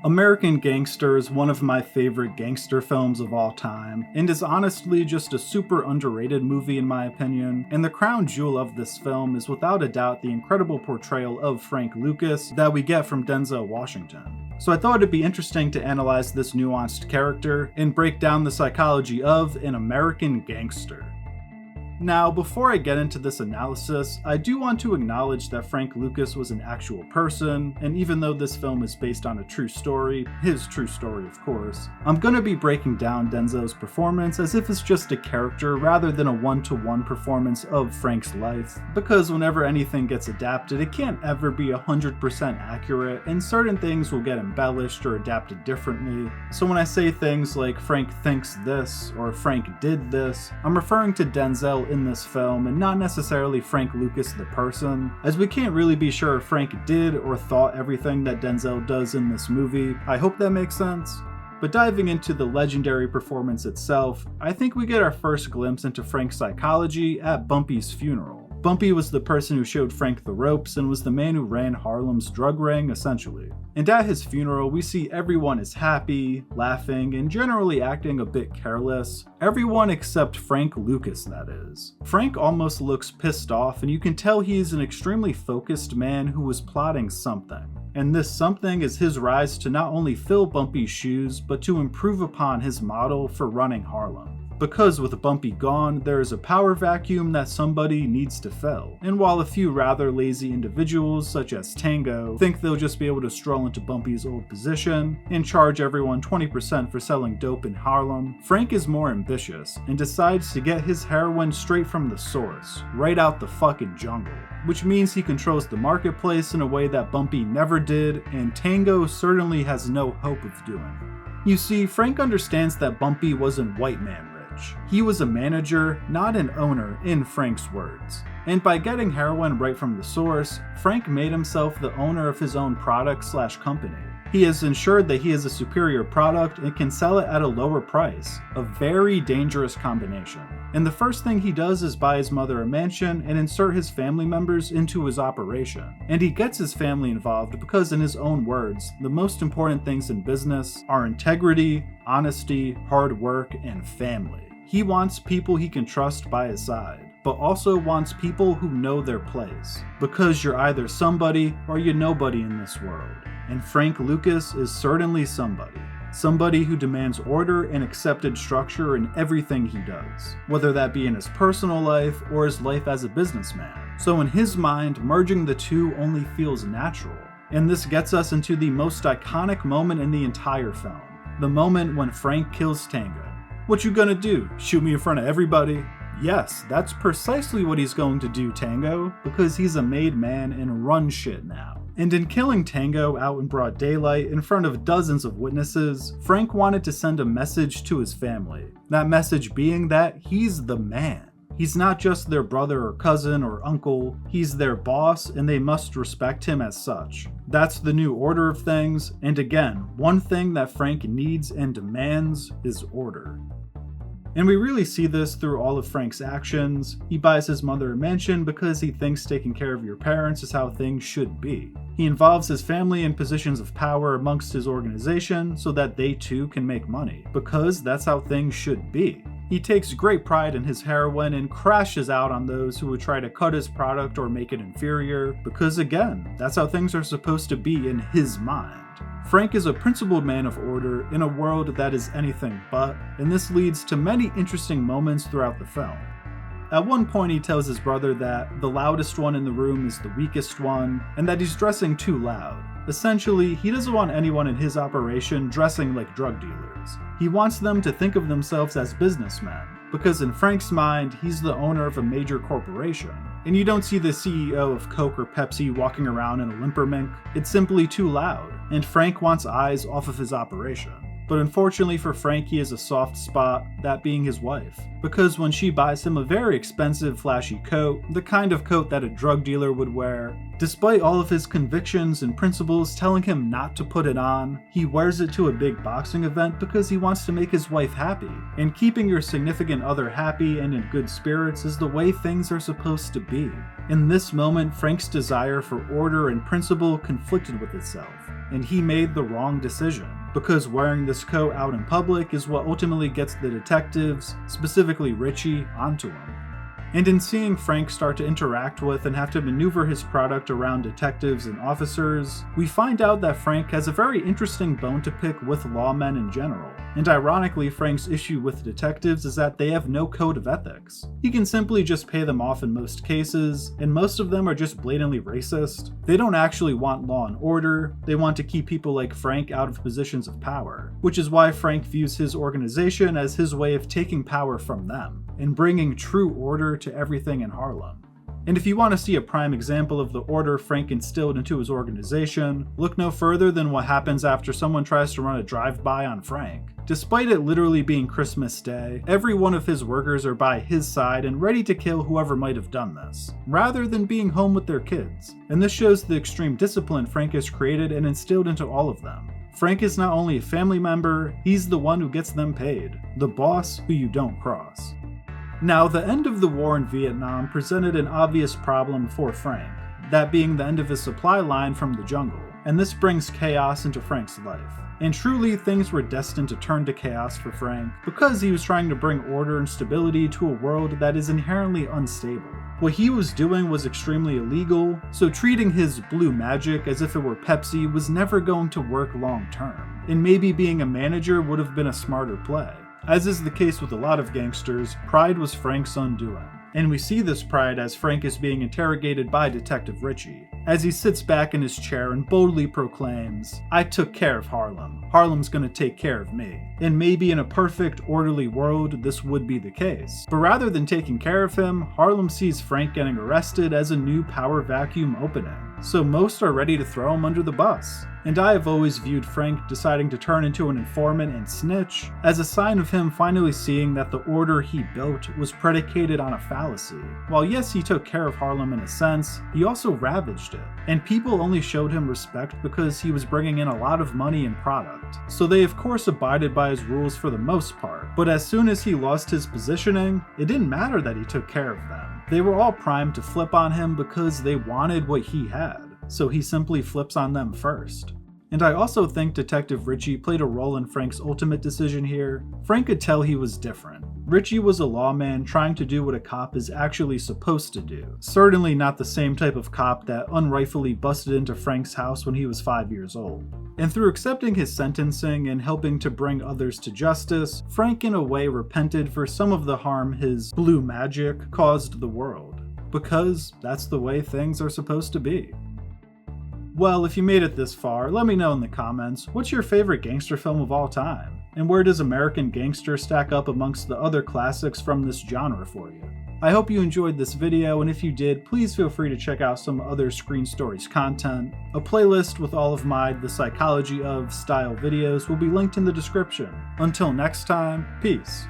American Gangster is one of my favorite gangster films of all time, and is honestly just a super underrated movie in my opinion, and the crown jewel of this film is without a doubt the incredible portrayal of Frank Lucas that we get from Denzel Washington. So I thought it'd be interesting to analyze this nuanced character and break down the psychology of an American gangster. Now, before I get into this analysis, I do want to acknowledge that Frank Lucas was an actual person, and even though this film is based on a true story, his true story of course, I'm gonna be breaking down Denzel's performance as if it's just a character rather than a one-to-one performance of Frank's life, because whenever anything gets adapted, it can't ever be 100% accurate, and certain things will get embellished or adapted differently. So when I say things like Frank thinks this, or Frank did this, I'm referring to Denzel in this film and not necessarily Frank Lucas the person, as we can't really be sure if Frank did or thought everything that Denzel does in this movie. I hope that makes sense. But diving into the legendary performance itself, I think we get our first glimpse into Frank's psychology at Bumpy's funeral. Bumpy was the person who showed Frank the ropes and was the man who ran Harlem's drug ring, essentially. And at his funeral, we see everyone is happy, laughing, and generally acting a bit careless. Everyone except Frank Lucas, that is. Frank almost looks pissed off, and you can tell he is an extremely focused man who was plotting something. And this something is his rise to not only fill Bumpy's shoes, but to improve upon his model for running Harlem. Because with Bumpy gone, there is a power vacuum that somebody needs to fill. And while a few rather lazy individuals, such as Tango, think they'll just be able to stroll into Bumpy's old position and charge everyone 20% for selling dope in Harlem, Frank is more ambitious and decides to get his heroin straight from the source, right out the fucking jungle. Which means he controls the marketplace in a way that Bumpy never did, and Tango certainly has no hope of doing. You see, Frank understands that Bumpy wasn't white man rich. He was a manager, not an owner, in Frank's words. And by getting heroin right from the source, Frank made himself the owner of his own product/company. He has ensured that he has a superior product and can sell it at a lower price, a very dangerous combination. And the first thing he does is buy his mother a mansion and insert his family members into his operation. And he gets his family involved because, in his own words, the most important things in business are integrity, honesty, hard work, and family. He wants people he can trust by his side, but also wants people who know their place, because you're either somebody or you're nobody in this world. And Frank Lucas is certainly somebody. Somebody who demands order and accepted structure in everything he does, whether that be in his personal life or his life as a businessman. So in his mind, merging the two only feels natural. And this gets us into the most iconic moment in the entire film. The moment when Frank kills Tango. What you gonna do? Shoot me in front of everybody? Yes, that's precisely what he's going to do, Tango, because he's a made man and run shit now. And in killing Tango out in broad daylight in front of dozens of witnesses, Frank wanted to send a message to his family. That message being that he's the man. He's not just their brother or cousin or uncle, he's their boss and they must respect him as such. That's the new order of things, and again, one thing that Frank needs and demands is order. And we really see this through all of Frank's actions. He buys his mother a mansion because he thinks taking care of your parents is how things should be. He involves his family in positions of power amongst his organization so that they too can make money, because that's how things should be. He takes great pride in his heroin and crashes out on those who would try to cut his product or make it inferior, because again, that's how things are supposed to be in his mind. Frank is a principled man of order in a world that is anything but, and this leads to many interesting moments throughout the film. At one point he tells his brother that the loudest one in the room is the weakest one, and that he's dressing too loud. Essentially, he doesn't want anyone in his operation dressing like drug dealers. He wants them to think of themselves as businessmen, because in Frank's mind, he's the owner of a major corporation. And you don't see the CEO of Coke or Pepsi walking around in a limper mink. It's simply too loud, and Frank wants eyes off of his operation. But unfortunately for Frank, he has a soft spot, that being his wife. Because when she buys him a very expensive, flashy coat, the kind of coat that a drug dealer would wear, despite all of his convictions and principles telling him not to put it on, he wears it to a big boxing event because he wants to make his wife happy. And keeping your significant other happy and in good spirits is the way things are supposed to be. In this moment, Frank's desire for order and principle conflicted with itself. and he made the wrong decision, because wearing this coat out in public is what ultimately gets the detectives, specifically Richie, onto him. And in seeing Frank start to interact with and have to maneuver his product around detectives and officers, we find out that Frank has a very interesting bone to pick with lawmen in general. And ironically, Frank's issue with detectives is that they have no code of ethics. He can simply just pay them off in most cases, and most of them are just blatantly racist. They don't actually want law and order, they want to keep people like Frank out of positions of power, which is why Frank views his organization as his way of taking power from them, and bringing true order to everything in Harlem. And if you want to see a prime example of the order Frank instilled into his organization, look no further than what happens after someone tries to run a drive-by on Frank. Despite it literally being Christmas Day, every one of his workers are by his side and ready to kill whoever might have done this, rather than being home with their kids. And this shows the extreme discipline Frank has created and instilled into all of them. Frank is not only a family member, he's the one who gets them paid, the boss who you don't cross. Now, the end of the war in Vietnam presented an obvious problem for Frank, that being the end of his supply line from the jungle, and this brings chaos into Frank's life. And truly, things were destined to turn to chaos for Frank, because he was trying to bring order and stability to a world that is inherently unstable. What he was doing was extremely illegal, so treating his blue magic as if it were Pepsi was never going to work long term, and maybe being a manager would have been a smarter play. As is the case with a lot of gangsters, pride was Frank's undoing. And we see this pride as Frank is being interrogated by Detective Richie, as he sits back in his chair and boldly proclaims, "I took care of Harlem. Harlem's gonna take care of me." And maybe in a perfect, orderly world, this would be the case. But rather than taking care of him, Harlem sees Frank getting arrested as a new power vacuum opening. So most are ready to throw him under the bus. And I have always viewed Frank deciding to turn into an informant and snitch as a sign of him finally seeing that the order he built was predicated on a fallacy. While yes, he took care of Harlem in a sense, he also ravaged it. And people only showed him respect because he was bringing in a lot of money and product. So they of course abided by his rules for the most part, but as soon as he lost his positioning, it didn't matter that he took care of them. They were all primed to flip on him because they wanted what he had, so he simply flips on them first. And I also think Detective Richie played a role in Frank's ultimate decision here. Frank could tell he was different. Richie was a lawman trying to do what a cop is actually supposed to do. Certainly not the same type of cop that unrightfully busted into Frank's house when he was 5 years old. And through accepting his sentencing and helping to bring others to justice, Frank in a way repented for some of the harm his blue magic caused the world. Because that's the way things are supposed to be. Well, if you made it this far, let me know in the comments, what's your favorite gangster film of all time? And where does American Gangster stack up amongst the other classics from this genre for you? I hope you enjoyed this video, and if you did, please feel free to check out some other Screen Stories content. A playlist with all of my The Psychology of style videos will be linked in the description. Until next time, peace.